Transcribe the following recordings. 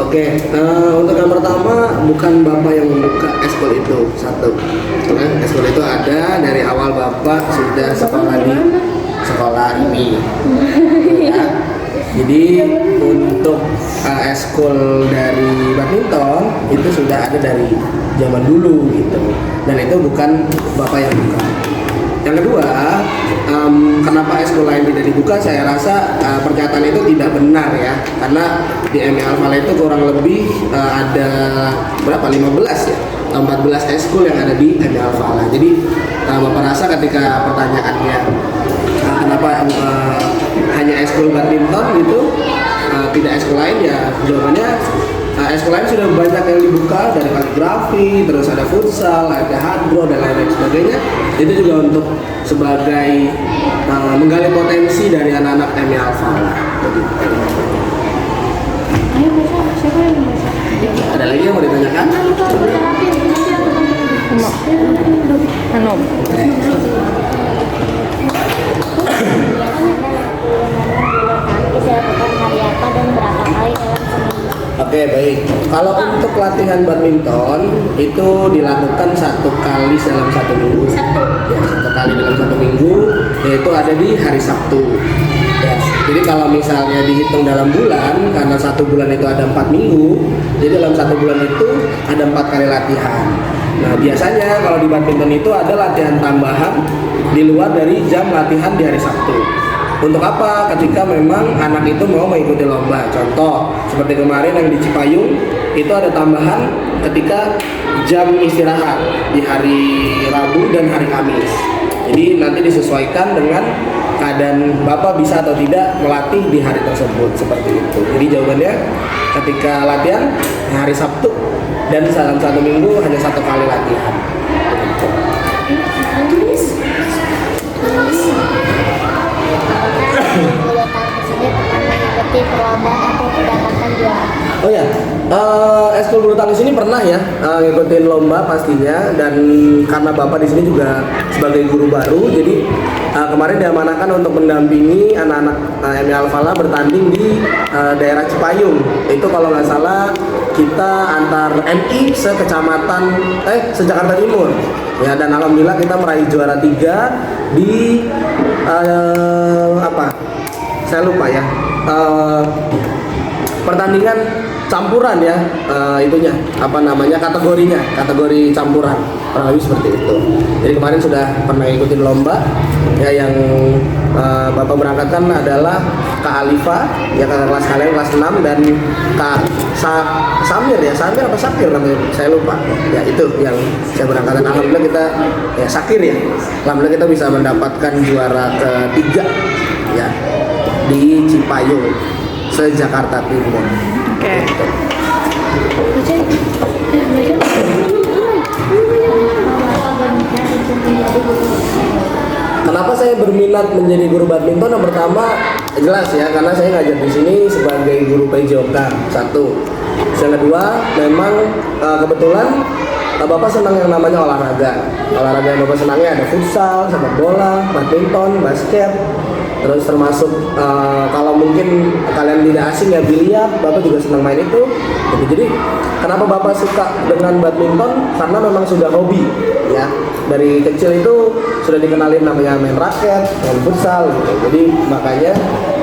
Oke, untuk yang pertama bukan Bapak yang membuka eskul itu, satu. Karena eskul itu ada dari awal Bapak sudah sekolah di sekolah ini. Ya. Jadi untuk eskul dari badminton itu sudah ada dari zaman dulu gitu. Dan itu bukan Bapak yang buka. Yang kedua, kenapa eskul lain tidak dibuka? Saya rasa pernyataan itu tidak benar ya, karena di MI Alfala itu kurang lebih ada berapa? 15 ya, 14 eskul yang ada di MI Alfala. Jadi Bapak rasa ketika pertanyaannya kenapa hanya eskul badminton gitu, tidak eskul lain, ya jawabannya eskul lain sudah banyak yang dibuka, dari kaligrafi, terus ada futsal, ada hadro dan lain-lain sebagainya. Itu juga untuk sebagai menggali potensi dari anak-anak MI Alfala. Ayo baca, siapa yang baca? Ada lagi yang mau ditanyakan? Anom. Oke, baik. Kalau untuk latihan badminton itu dilakukan 1 kali dalam 1 minggu. Ya, 1 kali dalam 1 minggu, yaitu ada di hari Sabtu. Ya, jadi kalau misalnya dihitung dalam bulan, karena 1 bulan itu ada 4 minggu, jadi dalam 1 bulan itu ada 4 kali latihan. Nah, biasanya kalau di badminton itu ada latihan tambahan di luar dari jam latihan di hari Sabtu. Untuk apa? Ketika memang anak itu mau mengikuti lomba. Contoh, seperti kemarin yang di Cipayung, itu ada tambahan ketika jam istirahat di hari Rabu dan hari Kamis. Jadi nanti disesuaikan dengan keadaan Bapak bisa atau tidak melatih di hari tersebut, seperti itu. Jadi jawabannya ketika latihan hari Sabtu dan dalam 1 minggu hanya 1 kali latihan. Oh ya, eskul bulu tangkis ini pernah ya ngikutin lomba pastinya, dan karena Bapak di sini juga sebagai guru baru, jadi kemarin diamanahkan untuk mendampingi anak-anak MI Alfala bertanding di daerah Cipayung. Itu kalau nggak salah kita antar MI se-Jakarta Timur. Ya, dan alhamdulillah kita meraih juara 3 di saya lupa ya, pertandingan campuran ya, itunya kategori campuran, kurang lebih seperti itu. Jadi kemarin sudah pernah ikutin lomba ya, yang Bapak berangkatkan adalah Kak Alifa ya, kakak kelas kalian kelas 6, dan Kak Samir apa Sakir namanya, saya lupa ya, itu yang saya berangkatkan. Alhamdulillah kita ya, Sakir ya, alhamdulillah kita bisa mendapatkan juara ke-3 ya di Cipayung se-Jakarta Timur. Oke. Kenapa saya berminat menjadi guru badminton? Yang pertama jelas ya, karena saya ngajar di sini sebagai guru PJOK 1. Yang kedua, memang kebetulan Bapak senang yang namanya olahraga. Olahraga yang Bapak senangnya ada futsal, sepak bola, badminton, basket. Terus termasuk kalau mungkin kalian tidak asing ya, biliar, Bapak juga senang main itu. Jadi kenapa Bapak suka dengan badminton? Karena memang sudah hobi ya. Dari kecil itu sudah dikenalin namanya main raket, main futsal gitu. Jadi makanya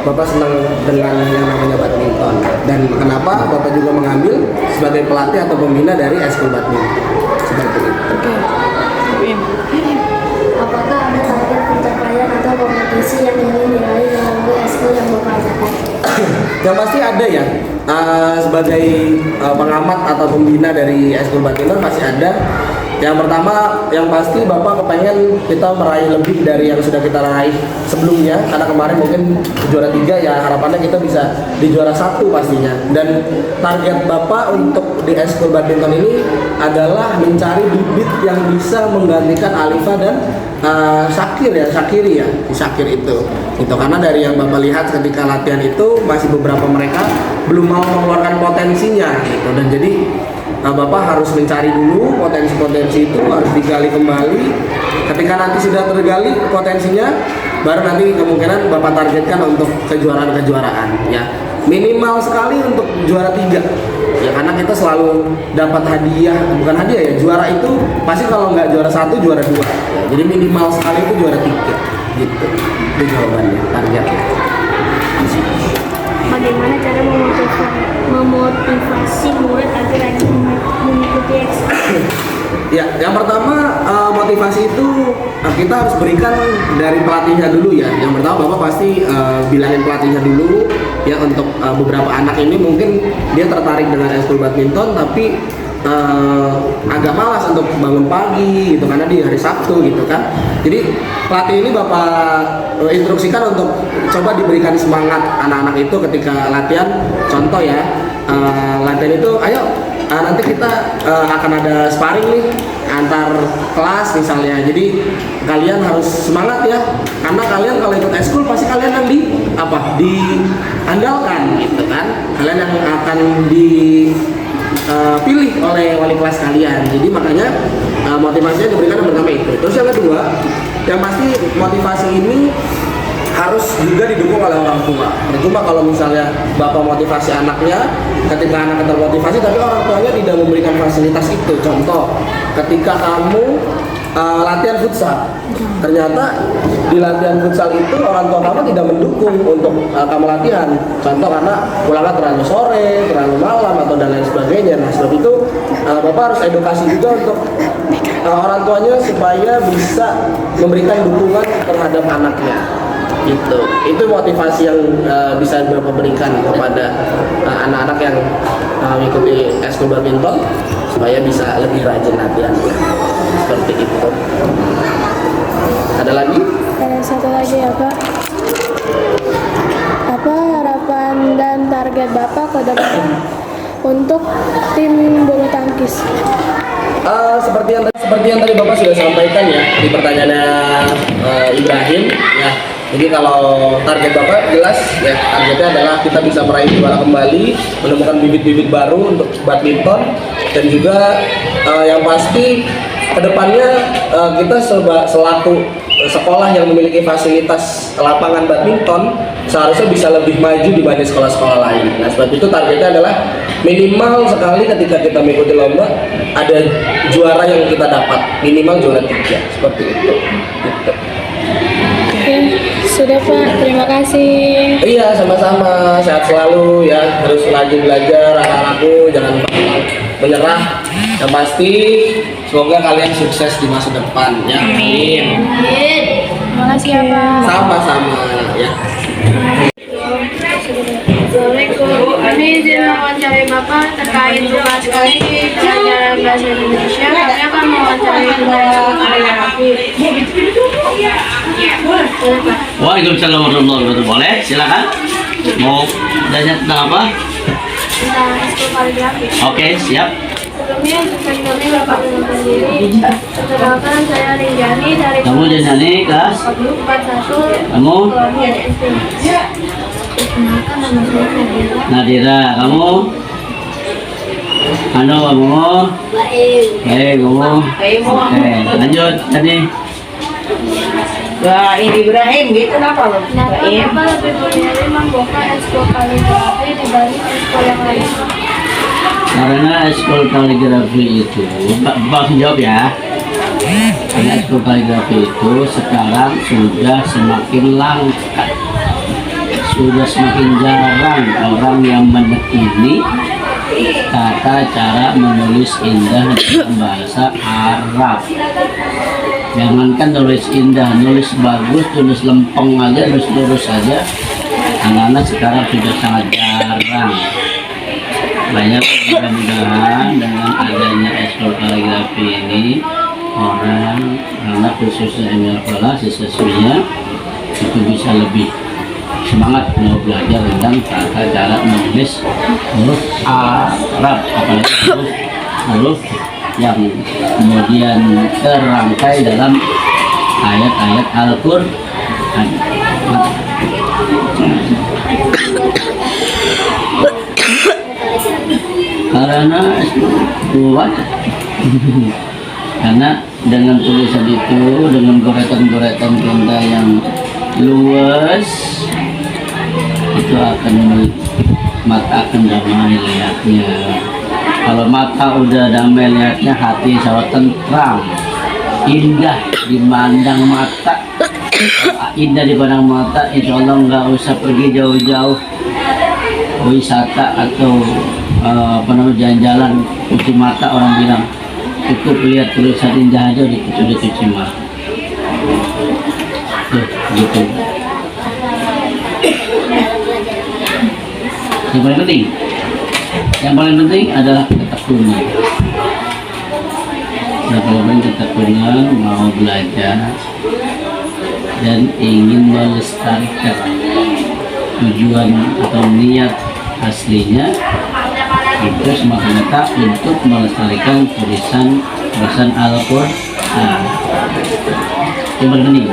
Bapak senang dengan yang namanya badminton. Dan kenapa Bapak juga mengambil sebagai pelatih atau pembina dari eskul badminton. Seperti itu. Oke. Apakah ada target pencapaian atau kompetisi yang ingin diraih melalui eskul yang Bapak ajarkan? Yang pasti ada ya, sebagai pengamat atau pembina dari eskul badminton pasti ada. Yang pertama, yang pasti Bapak kepengen kita meraih lebih dari yang sudah kita raih sebelumnya. Karena kemarin mungkin juara 3 ya, harapannya kita bisa di juara 1 pastinya. Dan target Bapak untuk di eskul badminton ini adalah mencari bibit yang bisa menggantikan Alifa dan Sakiri itu. Karena dari yang Bapak lihat ketika latihan itu masih beberapa mereka belum mau mengeluarkan potensinya gitu. Dan jadi Bapak harus mencari dulu potensi-potensi itu, harus digali kembali. Ketika nanti sudah tergali potensinya, baru nanti kemungkinan Bapak targetkan untuk kejuaraan-kejuaraan ya. Minimal sekali untuk juara 3 karena kita selalu dapat hadiah, bukan hadiah ya, juara itu pasti kalau nggak juara 1 juara 2 ya, jadi minimal sekali itu juara 3 gitu. Itu jawabannya, targetnya. Bagaimana cara memotivasi murid agar rajin mengikuti ekskul? Ya, yang pertama motivasi itu kita harus berikan dari pelatihnya dulu ya. Yang pertama Bapak pasti bilangin pelatihnya dulu ya, untuk beberapa anak ini mungkin dia tertarik dengan ekskul badminton tapi agak malas untuk bangun pagi gitu karena di hari Sabtu gitu kan. Jadi pelatih ini Bapak instruksikan untuk coba diberikan semangat anak-anak itu ketika latihan. Contoh ya, latihan itu ayo nanti kita akan ada sparring nih antar kelas misalnya. Jadi kalian harus semangat ya, karena kalian kalau ikut ekskul pasti kalian yang diandalkan gitu kan. Kalian yang akan dipilih oleh wali kelas kalian. Jadi makanya motivasinya diberikan yang pertama itu. Terus yang kedua, yang pasti motivasi ini harus juga didukung oleh orang tua. Percuma kalau misalnya bapak motivasi anaknya, ketika anak termotivasi tapi orang tuanya tidak memberikan fasilitas itu. Contoh, ketika kamu latihan futsal, ternyata di latihan futsal itu orang tua kamu tidak mendukung untuk kamu latihan. Contoh karena pulangnya terlalu sore, terlalu malam atau dan lain sebagainya. Nah sebab itu bapak harus edukasi juga untuk orang tuanya supaya bisa memberikan dukungan terhadap anaknya. Itu motivasi yang bisa Bapak berikan kepada anak-anak yang mengikuti ekskul badminton supaya bisa lebih rajin latihan. Seperti itu. Ada lagi? Satu lagi ya Pak. Apa harapan dan target Bapak ke depan untuk tim bulu tangkis? Seperti yang tadi Bapak sudah sampaikan ya di pertanyaannya Ibrahim ya. Jadi kalau target Bapak jelas ya, targetnya adalah kita bisa meraih juara kembali, menemukan bibit-bibit baru untuk badminton, dan juga yang pasti kedepannya kita selaku sekolah yang memiliki fasilitas lapangan badminton seharusnya bisa lebih maju dibanding sekolah-sekolah lain. Nah sebab itu targetnya adalah minimal sekali ketika kita mengikuti lomba ada juara yang kita dapat, minimal juara 3 seperti itu. Gitu. Oke, sudah Pak, terima kasih. Iya, sama-sama, sehat selalu ya, terus rajin belajar anak-anakku, jangan menyerah. Yang pasti semoga kalian sukses di masa depan ya. Amin. Terima kasih ya Pak. Sama-sama ya. Assalamualaikum. Kami izin mewawancarai Bapak terkait tugas kami di pelajaran bahasa Indonesia. Kami akan mewawancarai Bapak kaligrafi. Waalaikumsalam warahmatullahi wabarakatuh. Boleh, silakan. Mau tanya tentang apa? Tentang ekskul kaligrafi. Oke, siap. Sebelumnya izinkan kami Bapak mengenalkan diri. Perkenalkan saya Rinjani dari Kamu Rinjani, kelas? 41. Kamu? Kelompok SD. Perkenalkan nama saya Nadira. Nadira, kamu? Ano kamu? Baik, kamu? Oke, lanjut tadi. Ini Ibrahim gitu kenapa lo? Kenapa Bapak lebih memilih membuka ekskul kaligrafi dibanding ekskul yang lain? Karena ekskul kaligrafi itu, Bapak jawab ya. Karena ekskul kaligrafi itu sekarang sudah semakin langka, sudah semakin jarang orang yang menekuni tata cara menulis indah dalam bahasa Arab. Jangankan nulis indah, nulis bagus, tulis lempeng aja, nulis lurus aja, anak-anak sekarang sudah sangat jarang. Banyak, mudah-mudahan dengan adanya ekskul kaligrafi ini orang anak khususnya Emilia siswanya itu bisa lebih semangat mau belajar tentang tata cara menulis huruf Arab, apalagi huruf yang kemudian terangkai dalam ayat-ayat Al-Quran. Karena kuat karena dengan tulisan itu, dengan goretan-goretan tinta yang luas, itu akan mata akan damai lihatnya. Kalau mata udah damai lihatnya, hati insya Allah tentram, indah dimandang mata. Indah dipandang mata, insya Allah nggak usah pergi jauh-jauh wisata atau jalan-jalan cuci mata. Orang bilang cukup lihat tulisan indah aja udah cuci mata. Gitu. Yang paling penting adalah ketekunan. Yang paling penting ketekunan, mau belajar dan ingin melestarikan. Tujuan atau niat aslinya itu semata-mata untuk melestarikan tulisan Al-Quran. Yang paling penting.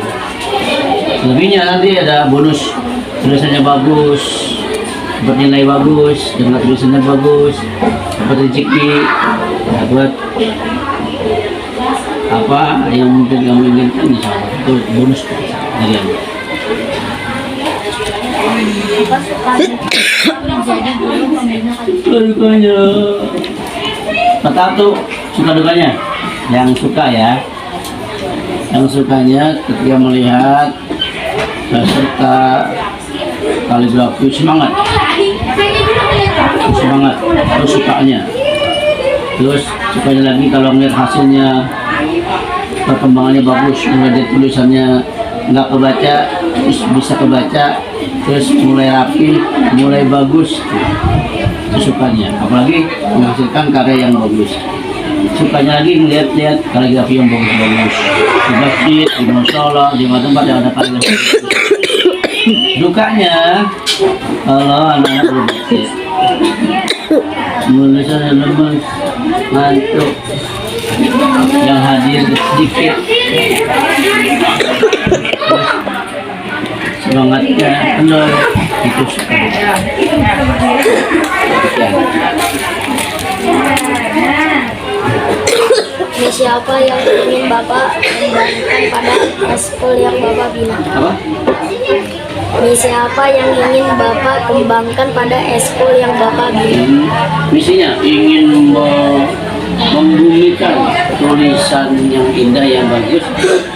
Selebihnya nanti ada bonus, tulisannya bagus, dapat nilai bagus, dapat tulisannya bagus, dapat rezeki, dapat apa yang mungkin kamu inginkan, insya Allah itu bonus dari Anda. Dukanya Patato, suka dukanya yang suka ya, yang sukanya ketika melihat peserta kaligrafi semangat, terus sukanya, terus sukanya lagi kalau melihat hasilnya, perkembangannya bagus, mulai tulisannya nggak kebaca, terus bisa kebaca, terus mulai rapi, mulai bagus, itu sukanya. Apalagi menghasilkan karya yang bagus. Sukanya lagi melihat-lihat kaligrafi yang bagus-bagus di masjid, di musola, di mana tempat yang ada kaligrafi. Dukanya kalau anak-anak belum baca, tulisannya lemes, ngantuk, yang hadir sedikit, semangatnya penuh, itu suka. Siapa yang ingin Bapak kembangkan pada eskul yang Bapak bina? Apa? Misi apa yang ingin Bapak kembangkan pada eskul yang Bapak bina? Misinya ingin membumikan tulisan yang indah, yang bagus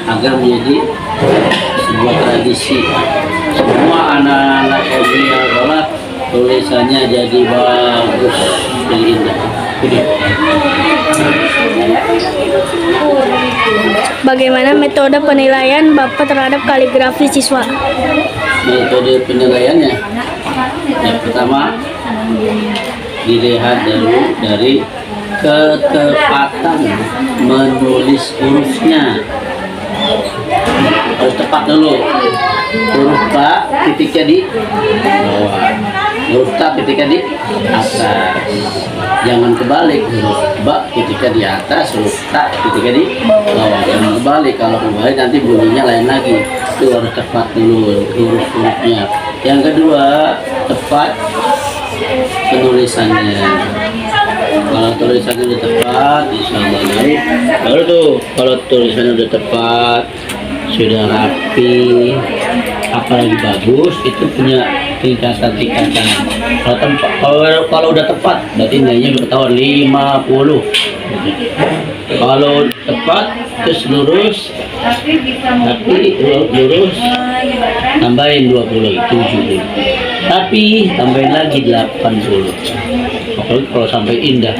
agar menjadi sebuah tradisi. Semua anak-anak FB Al-Falah tulisannya jadi bagus, jadi indah. Bagaimana metode penilaian Bapak terhadap kaligrafi siswa? Metode penilaiannya, yang pertama dilihat dari ketepatan menulis hurufnya. Harus tepat dulu. Huruf ba titiknya di bawah, huruf ta titiknya di atas. Jangan kebalik, huruf ba titiknya di atas, huruf ta titiknya di bawah. Jangan kebalik, kalau kebalik nanti bunyinya lain lagi. Itu harus tepat dulu huruf-hurufnya. Yang kedua, tepat penulisannya. Kalau tulisannya udah tepat, insya Allah baik. Baru tuh kalau tulisannya udah tepat, sudah rapi, apalagi bagus, itu punya tingkatan. Kalau udah tepat, berarti nilainya udah ketahuan 50. Kalau tepat terus lurus, tapi lurus tambahin 20, 70. Tapi tambahin lagi 80. Apalagi kalau sampai indah,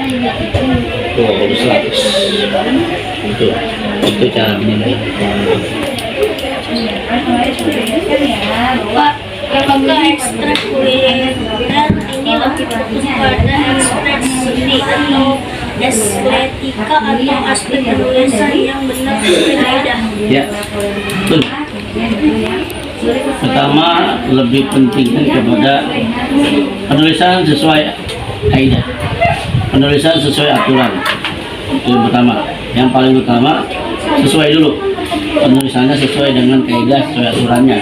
oh 100. Itu cara menilai. Pak, apakah ekstrakurikuler ini lebih fokus pada ekspresi atau estetika atau aspek penulisan yang benar sesuai kaidah? Ya, betul. Pertama, lebih pentingkan kepada penulisan sesuai kaidah, penulisan sesuai aturan. Itu yang pertama. Yang paling utama, sesuai dulu penulisannya, sesuai dengan kaidah, sesuai aturannya.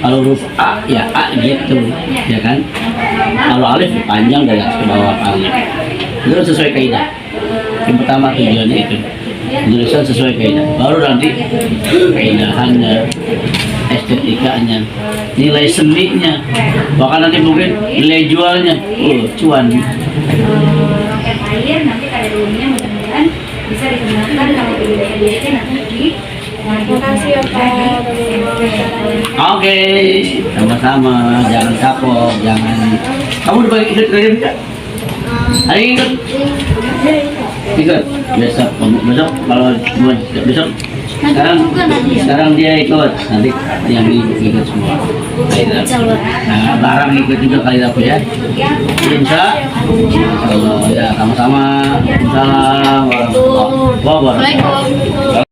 Kalau huruf A, ya A gitu, ya kan? Kalau alif panjang dari atas ke bawah alif. Itu sesuai kaidah. Yang pertama tujuannya itu, penulisan sesuai kaidah. Baru nanti kaidahannya, estetikanya, nilai seninya, bahkan nanti mungkin nilai jualnya, cuan. Makasih ya Pak. Oke, sama-sama. Jangan kapok, jangan. Kamu udah balik ikut lagi enggak? Hari ini ikut? Ikut. Besok kalau besok. Sekarang dia ikut. Nanti yang ikut semua. Nah, barang ikut juga kali aku ya. Bisa. Kalau ya sama-sama. Assalamualaikum warahmatullahi wabarakatuh.